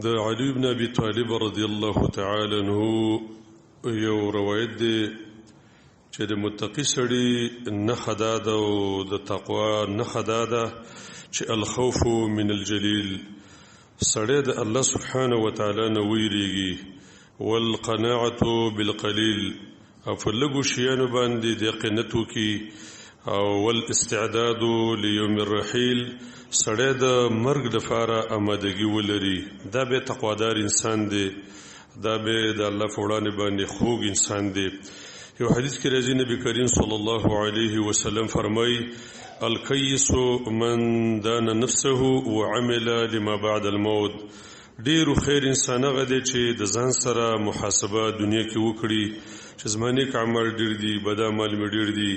د علي بن ابي طالب رضی الله تعالی عنه یو روایت دی چې د متقی سړي نښه دا ده او د تقوا نښه دا ده چې الخوف من الجلیل سړی د الله سبحانه وتعالی نه ویریږي والقناعة بالقلیل او په لږو شیانو باندې د قناعت وکړي او والاستعداد لیوم الرحیل سړی د مرګ لپاره آمادګي ولري دا به تقوادار انسان دی دا به د الله په وړاندې باندې خوږ انسان دی یو حدیث کې راځي نبی کریم صلی الله علیه وسلم فرمایي الکیس من دان نفسه وعمل لما بعد الموت ډیرو خیر انسان هغه دی چې د ځان سره محاسبه دنیا کې وکړي چې زمانه عمل ډیر دي بد عمل مې ډیر دي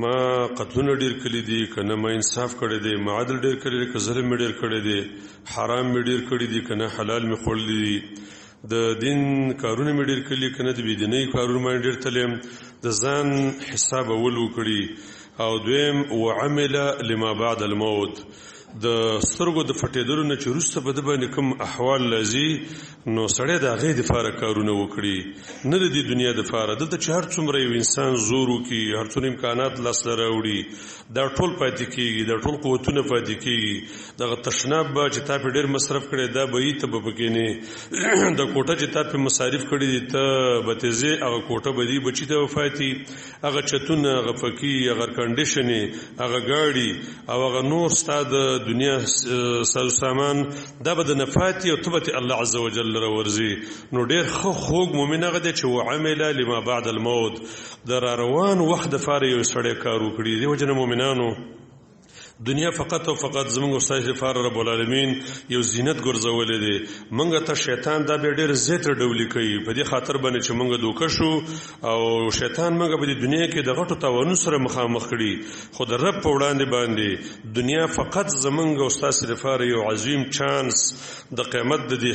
ما قتلونه ډیر کړي دي کنه ما انصاف کړی دی ما عدل ډیر کړی دی که ظلم مې ډیر کړی دی حرام مې ډیر کړی دی کنه حلال مې خوړلی دي د دین کارونه مې ډیر کړي کنه د بيدینۍ کارونه مې ډیر تلم د ځان حساب اول وکړي او دویم وعمل لما بعد الموت د سترګو د فټېدلو نه چې وروسته به د باندې کوم احوال لازي نو سړی د هغې دپاره کارونه وکړي نه د دې دنیا دپاره دلته چې هر څومره یو انسان زور وکړي هر څومره امکانات لاسته راوړي دا ټول پاتې کېږي دا ټول قوتونه پاتې کېږي دغه تشناب به چې تا پې ډېر مصرف کړی دا به یې ته به پکې نه د کوټه چې تا پې مصارف کړي دي ته به تېزې هغه کوټه به دي بچي ته وفاتي هغه چتونه هغه پکې هغه کنډیشنې هغه ګاډي او هغه نور ستا د دنیا ساز سامان دا به د نفاتي او تبت الله عز وجل راورزي نو ډېر خوږ مؤمن هغه دی چې وعمل لما بعد الموت د روان وخت دپاره یو سړی کار وکړي دی وجه مؤمنانو دنیا فقط او فقط زمونږ استاد لپاره رب العالمین یو زینت ګرځولې دی مونږ ته شیطان دا به ډېر زیات ډولې کوي په دې خاطر باندې چې مونږ دوکه شو او شیطان مونږ په دې دنیا کې د غټو تاوانونو سره مخامخ کړي خو د رب په وړاندې باندې دنیا فقط زمونږ استاد لپاره یو عظیم چانس د قیامت د دې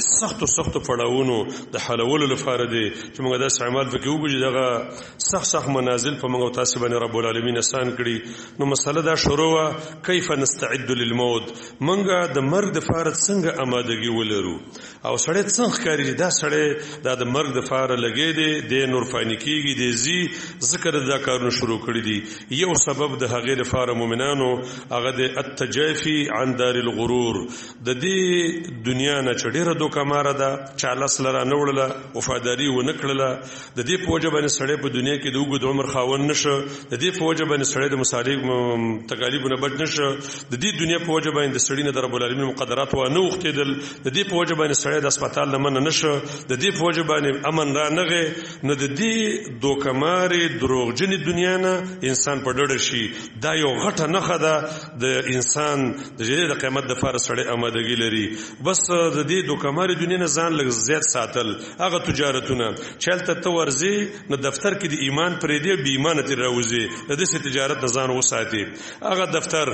سختو پړاوونو د حلولو لپاره دی چې مونږ دا استعمال وکړو وګورئ دغه سخت منازل په مونږ تاسو باندې رب العالمین آسان کړي نو مسله دا شروع كيف نستعد للموت منګه د مرګ د فار څنګه آمادګي ولرو او سړی څنګه کاری دا سړی د مرګ د فار لګې دی د نور فانی کیږي د زی ذکر د کارونو شروع کړی دی یو سبب د هغه لپاره مؤمنانو هغه د التجافي عن دار الغرور د دې دنیا نه چډیره دوکه مار ده چاله سلره نه وړله وفاداری و نه کړله د دې پوجا باندې سړی په دنیا کې د وګد عمر خاون نشه د دې پوجا باندې سړی د مصالح تکالیفونه بچ نشه د دې دنیا په وجه باندې د سړی نه د رب العالمین مقدرات و نه وختیدل د دې په وجه باندې سړی د هسپتال نه من نشه د دې په وجه باندې امن را نغه نو د دې دوکماري دروغجن دنیا نه انسان په ډډه شي دا یو غټه نخه ده د انسان د قیامت د فار سړی آمادګي لري بس د دې دوکماري دنیا نه ځان لږ زیات ساتل هغه تجارتونه چلته تو ورزي نو دفتر کې د ایمان پرې دی بې ایمان ته راوځي د دې تجارت نه ځان وساتي هغه دفتر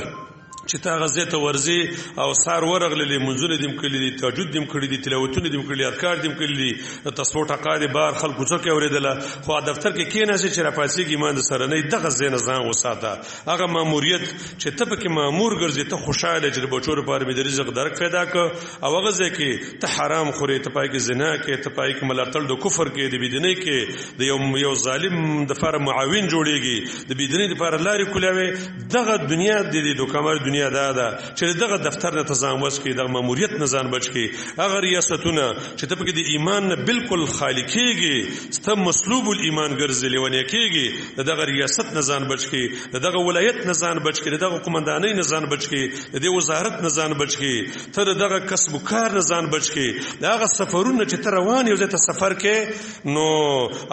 چې تا غزه ته ورزي او سار ورغلې منځونه دیم کړي دي تهجد دیم کړي دي تلاوتونه دیم کړي اذکار دیم کړي دي تصویر ټقاري بار خلکو څخه اوریدله خو دفتر کې کینې چې رافاسي ایمان سره نه دغه زین ځان وساته هغه ماموریت چې ته پکې مامور ګرځي ته خوشاله چې بچور پر مې د رزق درک پیدا ک او هغه ځکه ته حرام خوري ته پای کې زنا کې ته پای کې ملاتړ د کفر کې د بيدینۍ کې د یو ظالم د فار معاون جوړيږي د بيدینۍ د فار لاري کولاوي دغه دنیا د دې دوکمار دنیا دا چې دغه دفتر نه تزام وسکي د ماموریت نه ځان بچ کی هغه ریاستونه چې ته پکې د ایمان نه بالکل خالی کېږي ست مسلوب الایمان ګرځي لیونه کېږي دغه ریاست نه ځان بچ کی دغه ولایت نه ځان بچ کی دغه قومندانۍ نه ځان بچ کی د وزارت نه ځان بچ کی ته دغه کسب کار نه ځان بچ کی دغه سفرونه چې ته روان یو ځای سفر کې نو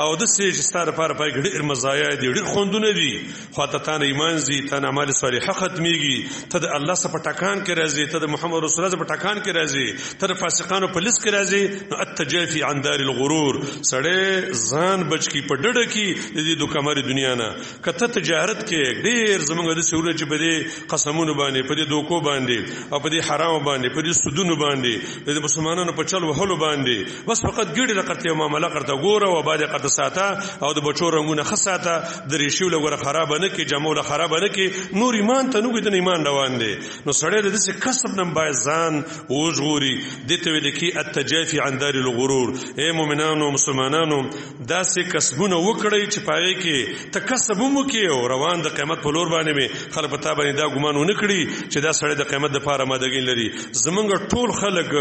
او د سې ستاره لپاره پای ډېر مزایا دي ډېر خوندونه دي خو ته ایمان زی ته اعمال صالحه ختميږي ته د الله سره پټکان کې راځي ته د محمد رسول الله سره پټکان کې راځي ته د فاسقانو په لیست کې راځي نو التجافي عن دار الغرور سړی ځان بچ کی په ډډه کې د دې دوکماري دنیا نه کته تجارت کې ډېر زمونږ د سهولت چې په دې قسمونو باندې په دې دوکو باندې او په دې حرام باندې په دې سودونو باندې د مسلمانانو په چل وهلو باندې بس فقط ګډه لقرته معاملې کرته ګوره او باندې قرته ساته او د بچو رنگونه خساته د ریشیو لګوره خراب نه کې جامو له خراب نه کې نور ایمان ته نو د ایمان روان دي نو سړی د دې کسب نه باید ځان وژغوري دې ته ویل کی التجافي عن دار الغرور اے مؤمنانو مسلمانانو داسې کسبونه وکړئ چې پاره کې تکسب مو کې او روان د قیامت په لور باندې می خلک په تا باندې دا ګمان ونه کړي چې دا سړی د قیامت د پاره مادګین لري زمونږ ټول خلک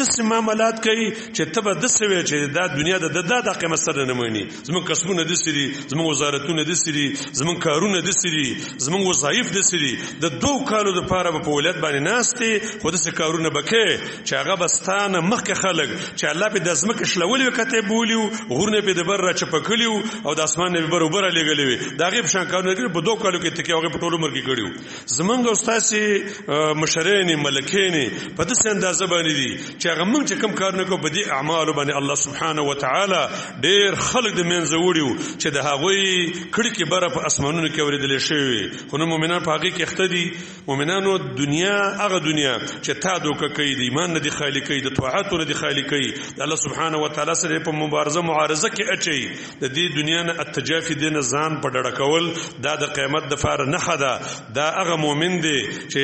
د معاملات کوي چې تبه د سوي چې دا دنیا د قیامت سره نه مانی زمونږ کسبونه د سری زمونږ وزارتونه د سری زمونږ کارونه د سری زمونږ وظایف د سری د 2 کالو د پاره په ولادت باندې ناشته خو د څه کارونه بکې چې هغه بستانه مخک خلک چې الله په د ازمکه شلولې وکته بولیو غورنه په د بر را چپکلیو او د اسمان نه بروبر لګلې دا غیب شان کارونه کړي په 2 کالو کې تکي هغه په ټولو مرګ کړیو زمونږ استاد مشرین ملکین په دې اندازه باندې دي چې هغه موږ چې کوم کارونه کوو په دې اعمال باندې الله سبحانه وتعالى ډېر خلک د منځ وړیو چې د هغوی کړي کې بره په اسمانونو کې اوریدل شي خو نو مؤمنان په هغه کې اختدي مؤمنانو دنیا هغه دنیا چې تا دوک کوي د ایمان نه دی خالق کوي د طاعت نه دی خالق کوي الله سبحانه وتعالى سره په مبارزه معارضه کې اچي د دې دنیا نه التجافي دین ځان په ډډه کول دا د قیامت د فار نه خدا دا هغه مؤمن دی چې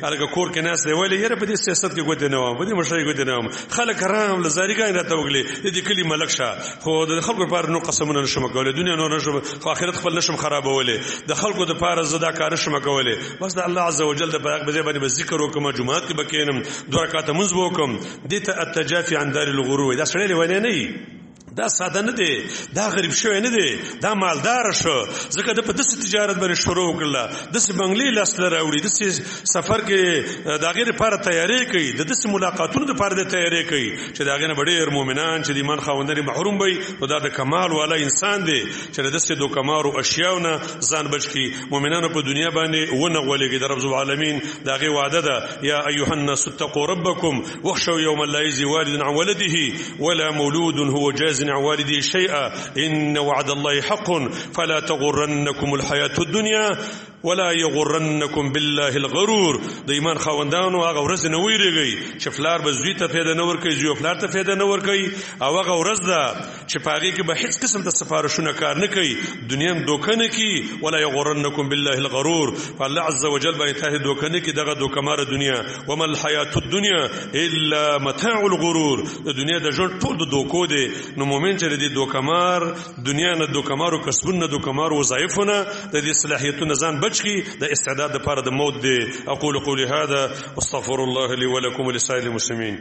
هغه کور کې ناس دی ویلي یره په دې سیاست کې ګوت نه و په دې مشرۍ ګوت نه و خلک رام لزاریګان راته وګلي دې کلی ملک شه خو د خلکو لپاره نو قسمونه نشم کولای دنیا نو نشم خو آخرت خپل نشم خرابولې د خلکو لپاره زدا کار نشم کولای بس د الله عز وجل د بیان باندې ذکر وکم جمعات کې بکینم 2 رکعات منځ وکم دې ته التجافي عن دار الغرور دا سړی ونه نه دا ساده نه دی دا غریب شوی نه دی دا مالدار شو ځکه د په دسه تجارت باندې شروع وکړه دسه بنگلې لاس لراوړي دسه سفر کې دا غیر لپاره تیاری کوي د دسه ملاقاتونو لپاره د تیاری کوي چې دا غنه ډېر مؤمنان چې د ایمان خاوندان محروم وي او دا د کمال والا انسان دی چې دسه دو کمارو اشیاونه ځان بچ کی مؤمنانو په دنیا باندې ونه غولېږي د رب العالمین دا غي وعده ده یا ايها الناس اتقوا ربكم واخشوا يوما لا يجزي والد عن ولده ولا مولود هو جاز عن والده شيئا إن وعد الله حق فلا تغرنكم الحياة الدنيا ولا يغرنكم بالله الغرور د ایمان خاوندانو هغه ورځ نه ویریږي چې فلار به زوی ته پیدا نه ورکوي زوی فلار ته پیدا نه ورکوي او هغه ورځ ده چې پاږي کې به هیڅ قسم د سفارشونه کار نه کوي دنیا دوکه نه کوي ولا يغرنكم بالله الغرور فالله عز وجل به ته دوکه نه کوي دغه دوکمار دنیا وما الحياة الدنيا الا متاع الغرور د دنیا د ژوند ټول د دوکو دي نو مؤمن چې د دوکمار دنیا نه دوکمار او کسبونه دوکمار وظایفونه د دې صلاحیتونو ځان بچي د استعداد لپاره د موت دی اقول قولي هذا واستغفر الله لي ولكم ولسائر المسلمين